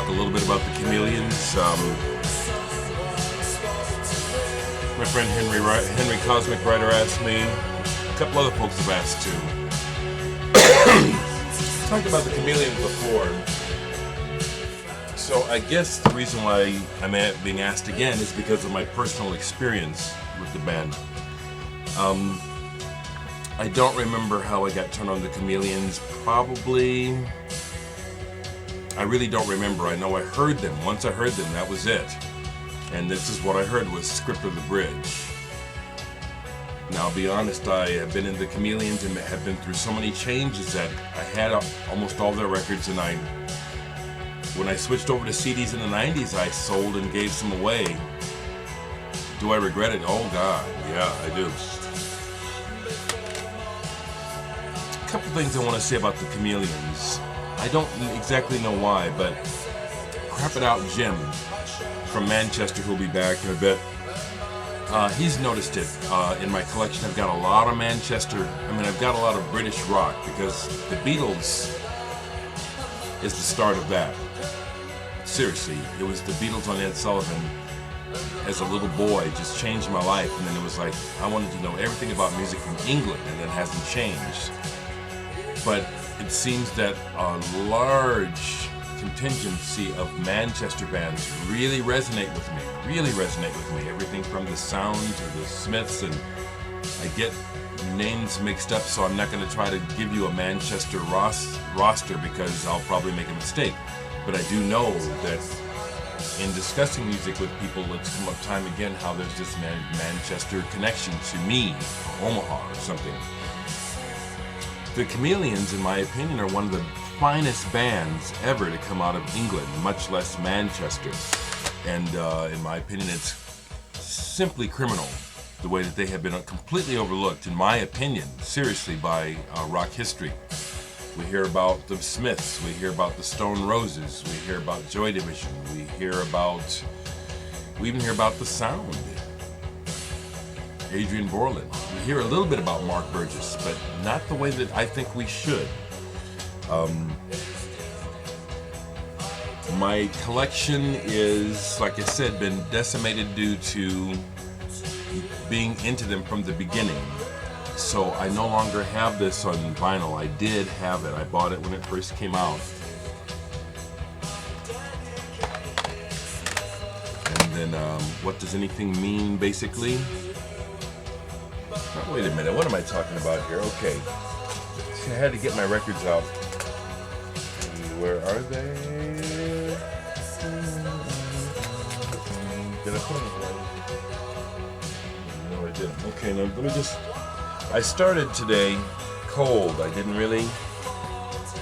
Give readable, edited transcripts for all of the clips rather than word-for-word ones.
talk a little bit about the Chameleons. My friend Henry Cosmic Writer asked me. A couple other folks have asked too. Talked about the Chameleons before. So I guess the reason why I'm being asked again is because of my personal experience with the band. I don't remember how I got turned on the Chameleons. Probably, I really don't remember. I know I heard them. Once I heard them, that was it. And this is what I heard was Script of the Bridge. Now, I'll be honest, I have been in the Chameleons and have been through so many changes that I had almost all their records, and when I switched over to CDs in the 90s, I sold and gave some away. Do I regret it? Oh God, yeah, I do. A couple things I want to say about the Chameleons. I don't exactly know why, but Crap It Out Jim from Manchester, who'll be back in a bit, he's noticed it. In my collection, I've got a lot of I've got a lot of British rock, because the Beatles is the start of that. Seriously, it was the Beatles on Ed Sullivan as a little boy just changed my life, and then it was like I wanted to know everything about music from England, and it hasn't changed. But it seems that a large contingency of Manchester bands really resonate with me. Everything from the Sound to the Smiths, and I get names mixed up, so I'm not going to try to give you a Manchester roster because I'll probably make a mistake. But I do know that in discussing music with people, it's come up time again how there's this Manchester connection to me, or Omaha or something. The Chameleons, in my opinion, are one of the finest bands ever to come out of England, much less Manchester. And in my opinion, it's simply criminal the way that they have been completely overlooked, in my opinion, seriously, by rock history. We hear about the Smiths, we hear about the Stone Roses, we hear about Joy Division, we even hear about the Sound, Adrian Borland. We hear a little bit about Mark Burgess, but not the way that I think we should. My collection is, like I said, been decimated due to being into them from the beginning. So I no longer have this on vinyl. I did have it. I bought it when it first came out. And then, what does anything mean, basically? Oh, wait a minute, what am I talking about here? Okay. See, I had to get my records out. Where are they? Did I put them away? No, I didn't. Okay, now let me just... I started today cold. I didn't really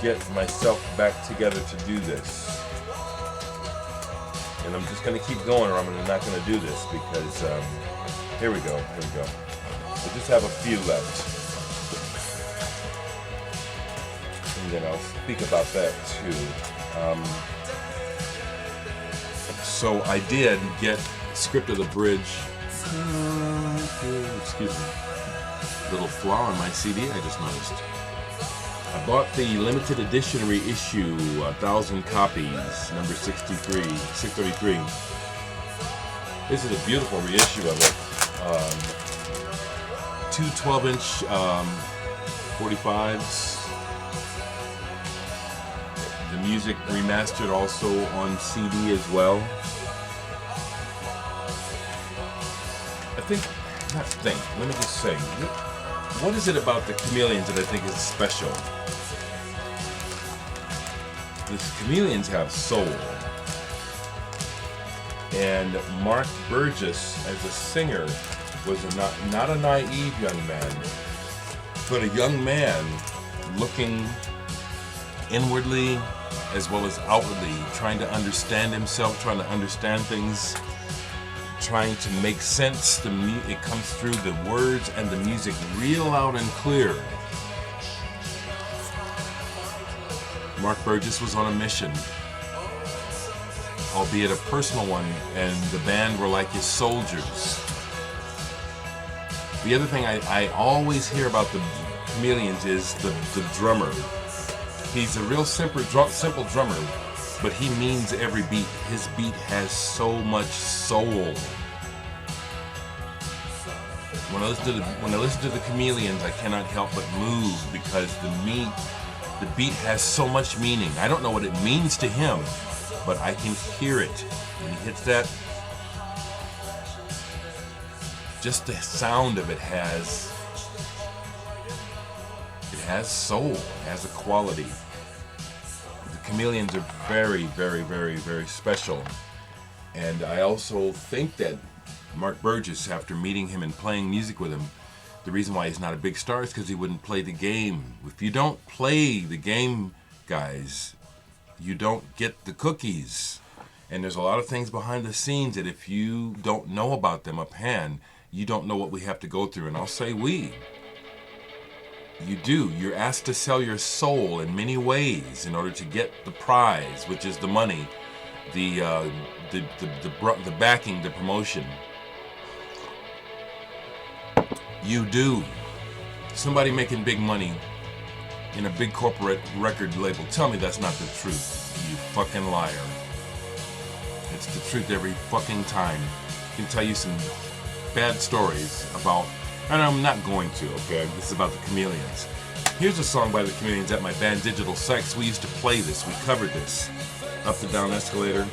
get myself back together to do this. And I'm just going to keep going, or I'm not going to do this, because... here we go. I just have a few left. And then I'll speak about that too. So I did get Script of the Bridge. Excuse me. Little flaw in my CD I just noticed. I bought the limited edition reissue, 1,000 copies, number 633. This is a beautiful reissue of it. Two 12-inch 45s. The music remastered also on CD as well. Let me just say, what is it about the Chameleons that I think is special? The Chameleons have soul. And Mark Burgess, as a singer, was not a naive young man, but a young man looking inwardly as well as outwardly, trying to understand himself, trying to understand things, trying to make sense. It comes through the words and the music real loud and clear. Mark Burgess was on a mission, albeit a personal one, and the band were like his soldiers. The other thing I always hear about the Chameleons is the drummer. He's a real simple drummer, but he means every beat. His beat has so much soul. When I listen to the Chameleons, I cannot help but move because the beat has so much meaning. I don't know what it means to him, but I can hear it. When he hits that, just the sound of it has soul, it has a quality. The Chameleons are very, very, very, very special. And I also think that Mark Burgess, after meeting him and playing music with him, the reason why he's not a big star is because he wouldn't play the game. If you don't play the game, guys, you don't get the cookies. And there's a lot of things behind the scenes that if you don't know about them uphand, you don't know what we have to go through. And I'll say we. You do. You're asked to sell your soul in many ways in order to get the prize, which is the money, the backing, the promotion. You do. Somebody making big money in a big corporate record label, tell me that's not the truth, you fucking liar. It's the truth every fucking time. I can tell you some bad stories about, and I'm not going to, okay? This is about the Chameleons. Here's a song by the Chameleons at my band Digital Sex. We used to play this, we covered this. Up and Down Escalator.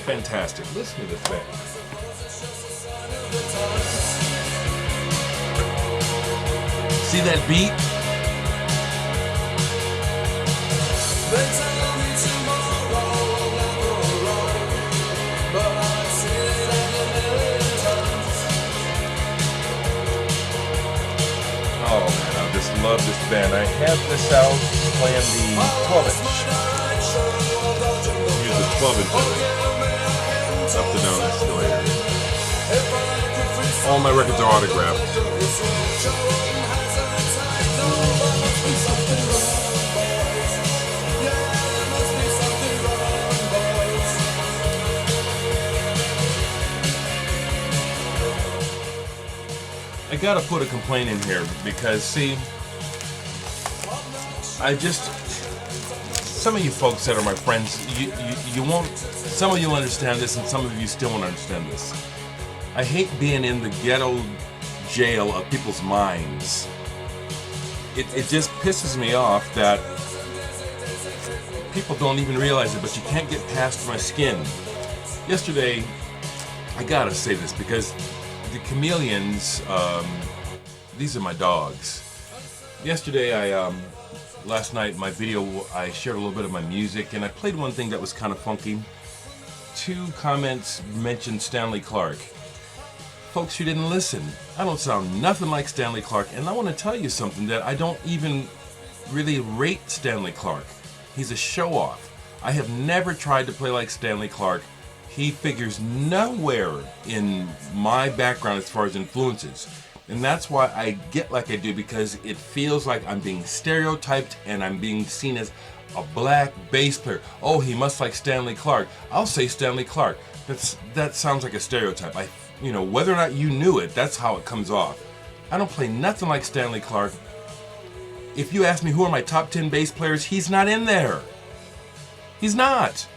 Fantastic. Listen to this band. See that beat? Oh man, I just love this band. I have this out playing the 12-inch. Here's the 12-inch of it. Up and Down Escalator. All my records are autographed. I gotta put a complaint in here because, see, some of you folks that are my friends, you won't, some of you understand this and some of you still won't understand this. I hate being in the ghetto jail of people's minds. It just pisses me off that people don't even realize it, but you can't get past my skin. Yesterday, I gotta say this because the Chameleons, these are my dogs. Yesterday, last night, my video, I shared a little bit of my music, and I played one thing that was kind of funky. 2 comments mentioned Stanley Clarke. Folks, you didn't listen. I don't sound nothing like Stanley Clarke, and I want to tell you something that I don't even really rate Stanley Clarke. He's a show-off. I have never tried to play like Stanley Clarke. He figures nowhere in my background as far as influences. And that's why I get like I do, because it feels like I'm being stereotyped and I'm being seen as a black bass player. Oh, he must like Stanley Clarke. I'll say Stanley Clarke. That sounds like a stereotype. Whether or not you knew it, that's how it comes off. I don't play nothing like Stanley Clarke. If you ask me who are my top 10 bass players, he's not in there. He's not.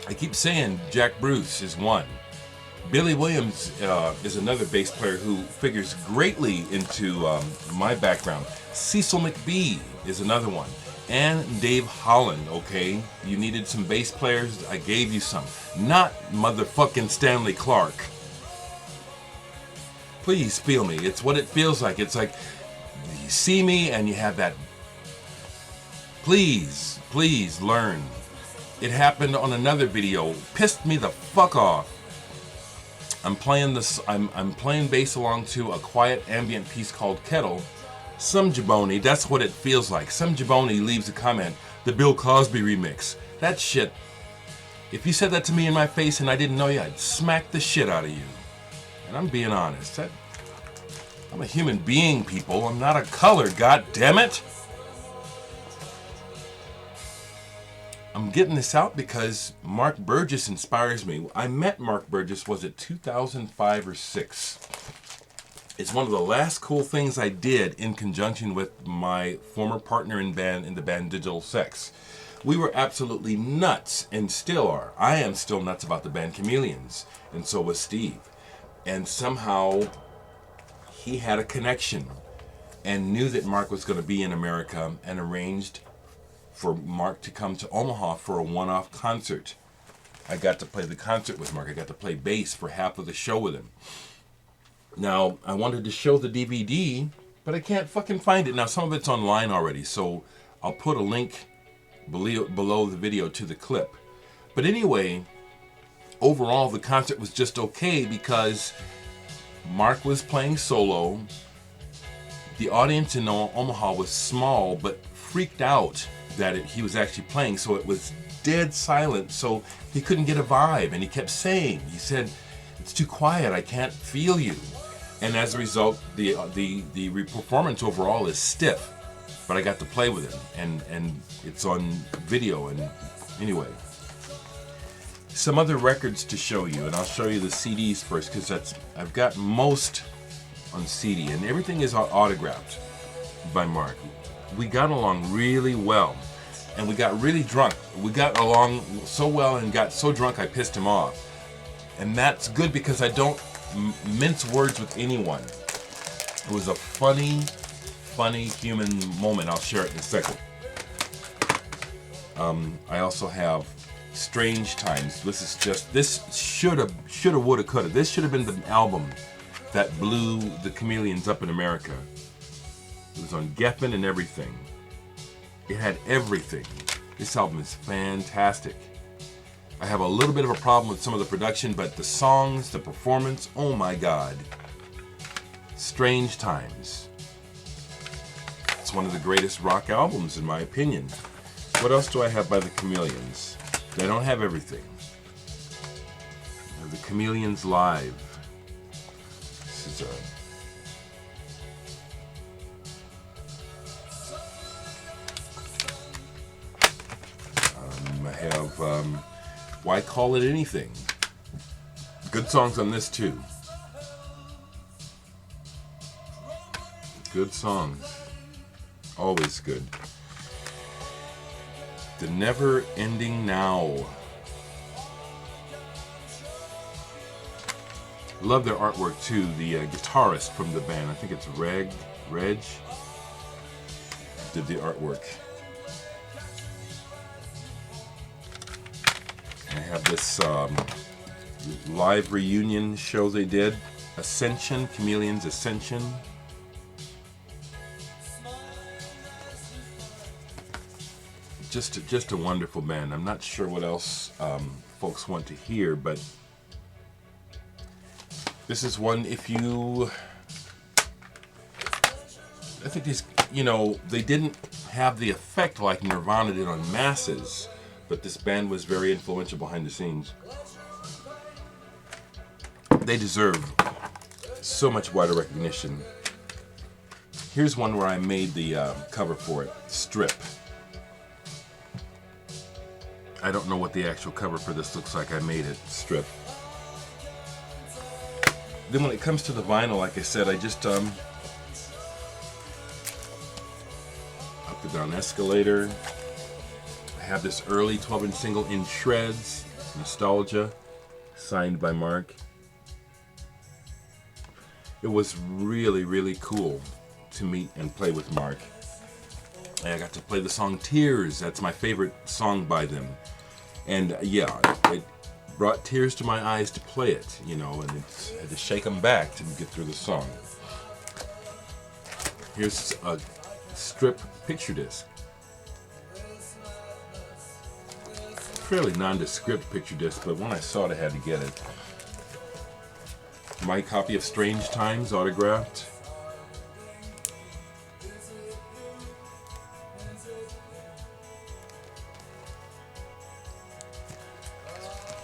I keep saying Jack Bruce is one. Billy Williams is another bass player who figures greatly into my background. Cecil McBee is another one. And Dave Holland, okay? You needed some bass players, I gave you some. Not motherfucking Stanley Clarke. Please feel me. It's what it feels like. It's like you see me and you have that. Please learn. It happened on another video. Pissed me the fuck off. I'm playing bass along to a quiet ambient piece called Kettle. Some jabroni, that's what it feels like. Some jabroni leaves a comment, the Bill Cosby remix. That shit. If you said that to me in my face and I didn't know you, I'd smack the shit out of you. And I'm being honest. I'm a human being, people. I'm not a color, god damn it. I'm getting this out because Mark Burgess inspires me. I met Mark Burgess, was it 2005 or 6? It's one of the last cool things I did in conjunction with my former partner in the band Digital Sex. We were absolutely nuts, and still are. I am still nuts about the band Chameleons, and so was Steve. And somehow he had a connection and knew that Mark was going to be in America and arranged for Mark to come to Omaha for a one-off concert. I got to play the concert with Mark. I got to play bass for half of the show with him. Now, I wanted to show the DVD, but I can't fucking find it. Now, some of it's online already, so I'll put a link below the video to the clip. But anyway, overall, the concert was just okay because Mark was playing solo. The audience in Omaha was small, but freaked out that he was actually playing, so it was dead silent, so he couldn't get a vibe, and he kept saying, he said, "It's too quiet, I can't feel you." And as a result, the performance overall is stiff, but I got to play with him, and it's on video. And anyway, some other records to show you, and I'll show you the CDs first, because I've got most on CD, and everything is autographed by Mark. We got along really well, and we got really drunk. We got along so well and got so drunk I pissed him off. And that's good because I don't mince words with anyone. It was a funny human moment. I'll share it in a second. I also have Strange Times. This shoulda, woulda, coulda. This should have been the album that blew the Chameleons up in America. It was on Geffen and everything. It had everything. This album is fantastic. I have a little bit of a problem with some of the production, but the songs, the performance, oh my God. Strange Times. It's one of the greatest rock albums in my opinion. What else do I have by the Chameleons? They don't have everything. I have the Chameleons Live. This is I have Why Call It Anything? Good songs on this too. Good songs. Always good. The Never Ending Now. Love their artwork too. The guitarist from the band, I think it's Reg, did the artwork. I have this live reunion show they did. Ascension, Chameleons Ascension. Just a wonderful band. I'm not sure what else folks want to hear, but this is one, I think these, they didn't have the effect like Nirvana did on masses, but this band was very influential behind the scenes. They deserve so much wider recognition. Here's one where I made the cover for it, Strip. I don't know what the actual cover for this looks like. I made it, Strip. Then when it comes to the vinyl, like I said, I just Up and Down Escalator. I have this early 12-inch single in shreds, Nostalgia, signed by Mark. It was really, really cool to meet and play with Mark. I got to play the song Tears. That's my favorite song by them. And yeah, it brought tears to my eyes to play it, and I had to shake them back to get through the song. Here's a Strip picture disc. Fairly nondescript picture disc, but when I saw it, I had to get it. My copy of Strange Times, autographed.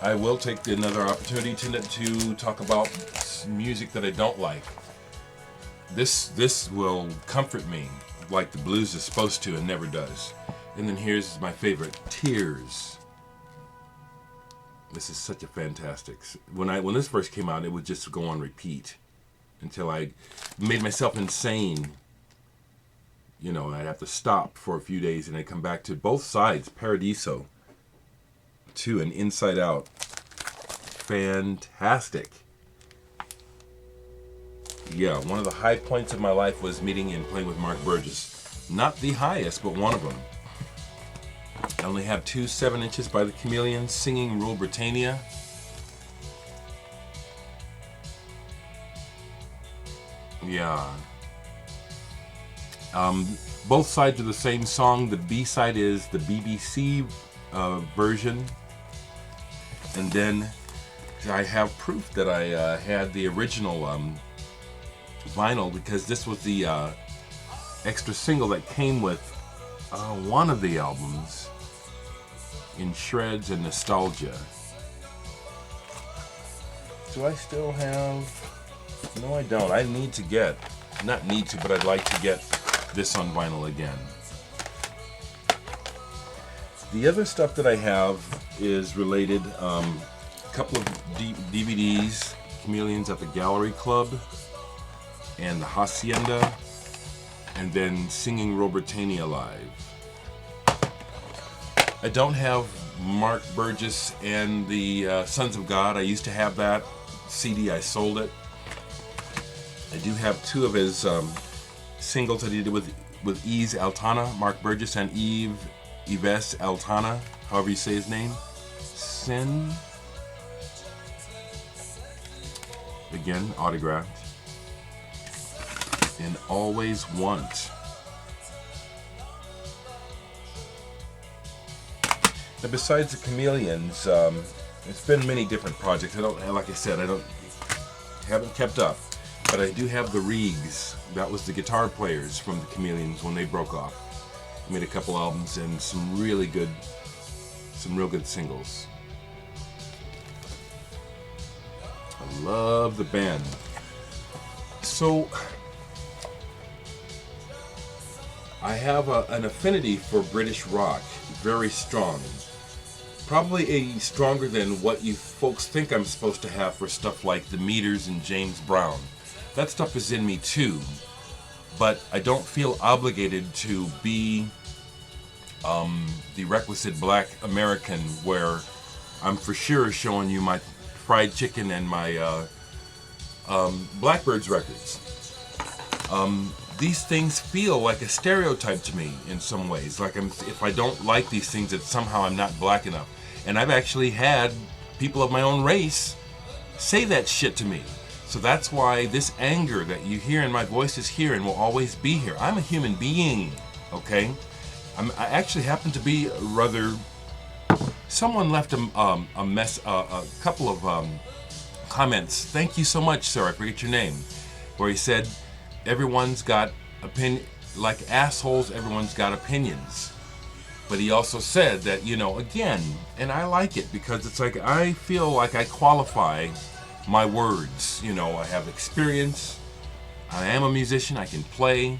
I will take another opportunity to talk about music that I don't like. This will comfort me like the blues is supposed to and never does. And then here's my favorite, Tears. This is such a fantastic. When this first came out, it would just go on repeat until I made myself insane You know, I'd have to stop for a few days and I'd come back to both sides, Paradiso 2 and Inside Out. Fantastic. Yeah, one of the high points of my life was meeting and playing with Mark Burgess. Not the highest, but one of them. I only have 2 7 inches by the Chameleons, singing Rule Britannia. Yeah. Both sides of the same song. The B side is the BBC version. And then I have proof that I had the original vinyl, because this was the extra single that came with one of the albums, In Shreds and Nostalgia. Do I still have... No, I don't. I need to get... Not need to, but I'd like to get this on vinyl again. The other stuff that I have is related. A couple of DVDs, Chameleons at the Gallery Club and the Hacienda, and then Singing Rule Britannia Live. I don't have Mark Burgess and the Sons of God. I used to have that CD. I sold it. I do have 2 of his singles that he did with Yves Altana, Mark Burgess, and Yves Altana, however you say his name. Sin. Again, autographed. And Always Want. Now, besides the Chameleons, it's been many different projects. Like I said, haven't kept up. But I do have the Reegs. That was the guitar players from the Chameleons when they broke off. I made a couple albums and some real good singles. I love the band. So I have an affinity for British rock, very strong. Probably stronger than what you folks think I'm supposed to have for stuff like the Meters and James Brown. That stuff is in me too, but I don't feel obligated to be the requisite black American where I'm for sure showing you my fried chicken and my Blackbirds records. These things feel like a stereotype to me in some ways. Like if I don't like these things, that somehow I'm not black enough. And I've actually had people of my own race say that shit to me. So that's why this anger that you hear in my voice is here and will always be here. I'm a human being, okay? I actually happen to be rather... Someone left a couple of comments. Thank you so much, sir. I forget your name. Where he said, everyone's got opinion, like assholes, everyone's got opinions. But he also said that, you know, again, and I like it because it's like I feel like I qualify my words. You know, I have experience. I am a musician. I can play.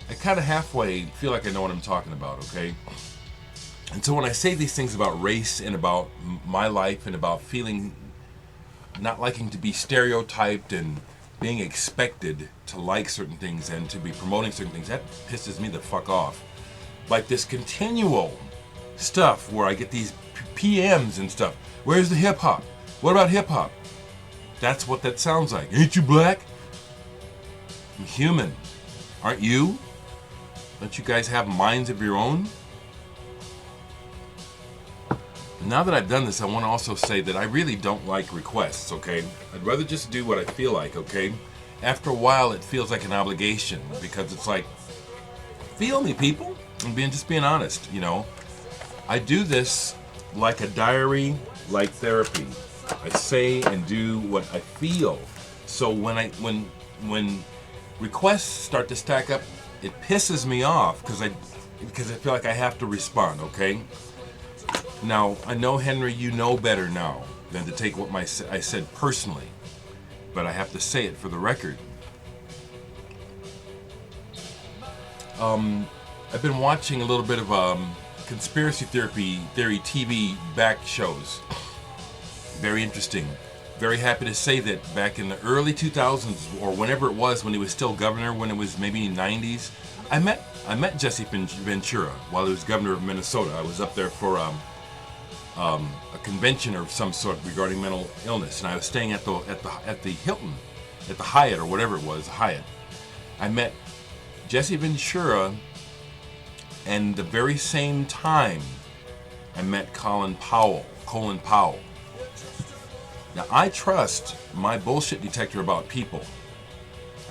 I kind of halfway feel like I know what I'm talking about, okay? And so when I say these things about race and about my life and about feeling, not liking to be stereotyped and being expected to like certain things and to be promoting certain things, that pisses me the fuck off. Like this continual stuff where I get these PMs and stuff. Where's the hip hop? What about hip hop? That's what that sounds like. Ain't you black? I'm human. Aren't you? Don't you guys have minds of your own? Now that I've done this, I want to also say that I really don't like requests, okay? I'd rather just do what I feel like, okay? After a while, it feels like an obligation because it's like, feel me, people. I'm just being honest, you know? I do this like a diary, like therapy. I say and do what I feel. So when requests start to stack up, it pisses me off because I feel like I have to respond, okay? Now, I know, Henry, you know better now than to take what I said personally, but I have to say it for the record. I've been watching a little bit of conspiracy theory TV back shows. Very interesting. very happy to say that back in the early 2000s, or whenever it was, when he was still governor, when it was maybe 90s, I met Jesse Ventura while he was governor of Minnesota. I was up there for a convention of some sort regarding mental illness, and I was staying at the Hilton, at the Hyatt or whatever it was, Hyatt. I met Jesse Ventura, and the very same time I met Colin Powell. Now, I trust my bullshit detector about people.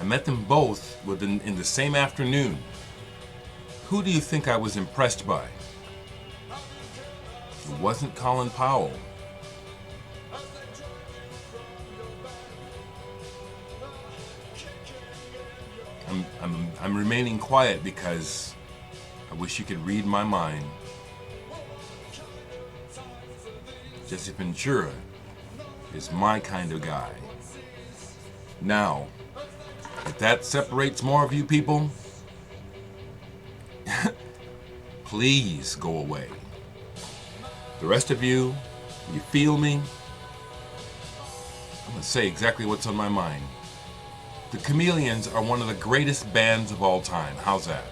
I met them both in the same afternoon. Who do you think I was impressed by? It wasn't Colin Powell. I'm remaining quiet because I wish you could read my mind. Jesse Ventura is my kind of guy. Now, if that separates more of you people, please go away. The rest of you, you feel me? I'm going to say exactly what's on my mind. The Chameleons are one of the greatest bands of all time. How's that?